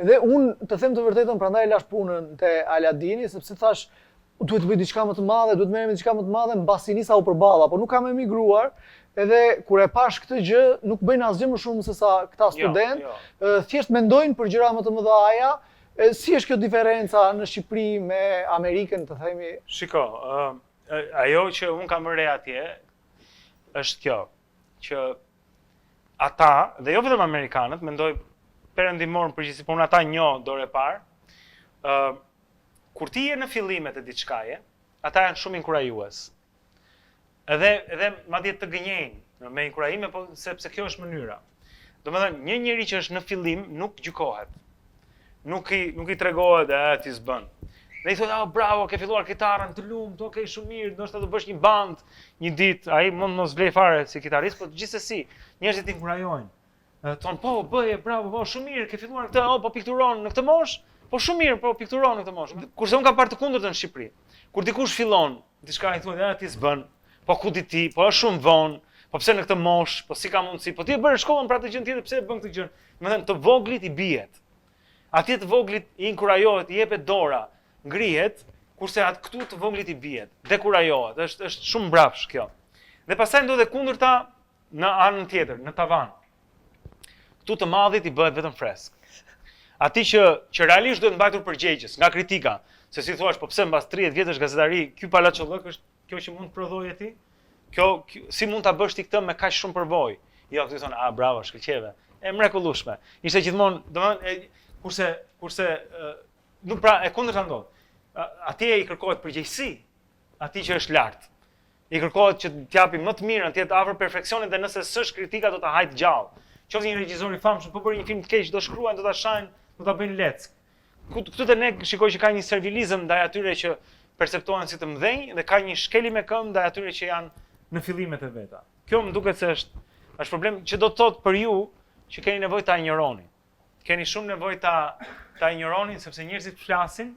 Edhe unë të them të vërtetën, prandaj lash punën te Aladini, sepse thash duhet të bëj diçka më të madhe, duhet të merrem me diçka më të madhe, mbasi nisa u përballa, por nuk kam emigruar. Edhe kur e pash këtë gjë, nuk bëjnë asgjë më shumë se sa këta student, thjesht mendojnë për gjëra më të mëdha. Si është kjo diferenca në Shqipëri me Amerikën, të themi? Shiko, ajo që unë kam vënë atje është kjo, që ata, dhe jo vetëm amerikanët, mendoj perëndimor në përgjithësi, por ata njoh dorë e parë, kur ti je në fillimet e diçkaje, ata janë shumë inkurajues. Edhe madje të gënjejnë me inkurajime, po sepse kjo është mënyra. Domethënë, një njeri që është në fillim nuk gjykohet. Nuk i tregohet ti s'bën. Dhe i thotë, bravo, ke filluar kitarën të lumtë, okay, shumë mirë, ndoshta do bësh një band një ditë, ai mund mos vlej fare si kitarist, por gjithsesi, njerëzit inkurajojnë. Thon, po, bëje, bravo, po, shumë mirë, ke filluar këtë, po pikturon në këtë moshë, po shumë mirë, po pikturon në këtë moshë. Kurse unë kam parë të kundërtën në Shqipëri. Kur dikush fillon, diçka i thonë, ti s'bën, po ku di ti, po është shumë vonë, po pse në këtë moshë, po si ka mundësi, po ti e bërë shkollën për atë gjën tjetër, pse e bën këtë gjën? Domethënë, të voglit i bijet. Atje të voglit i inkurajohet, i jepet dora, ngrihet, kurse atë këtu të voglit i bijet, dekurajohet. Është shumë mbrapsh kjo. Dhe pastaj ndodhet kundërta në anën tjetër, në tavan. Këtu të madhit i bëhet vetëm fresk. Ati që realisht duhet mbajtur përgjegjës nga kritika, se si thua, po pse mbas 30 vjetësh gazetari, ky palaçollëk është kjo që mund të prodhojë ti? Kjo si mund ta bësh ti këtë me kaq shumë përvojë? Jo, këtu thonë, bravo, shkëlqeve. E mrekullueshme. Ishte gjithmonë, domethënë, kurse nuk pra e kundërta ndodh. Atje i kërkohet përgjegjësi, atij që është lart. I kërkohet që të japi më të mirën, të jetë afër perfeksionit dhe nëse s'është kritika do ta hajt gjallë. Qoftë një regjisor i famshëm, po bëri një film të keq, do shkruajnë, do ta shajnë, do ta bëjnë leck. Këtu te ne shikoj që ka një servilizëm ndaj atyre që perceptohen si të mëdhenj dhe ka një shkeli me këmbë ndaj atyre që janë në fillimet e veta. Kjo më duket se është problem që do të thotë për ju që keni nevojë ta injoroni. Keni shumë nevojë ta injoroni sepse njerëzit flasin,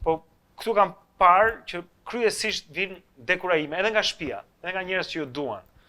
po këtu kam parë që kryesisht vijnë dekurajime edhe nga shtëpia, edhe nga njerëz që ju duan.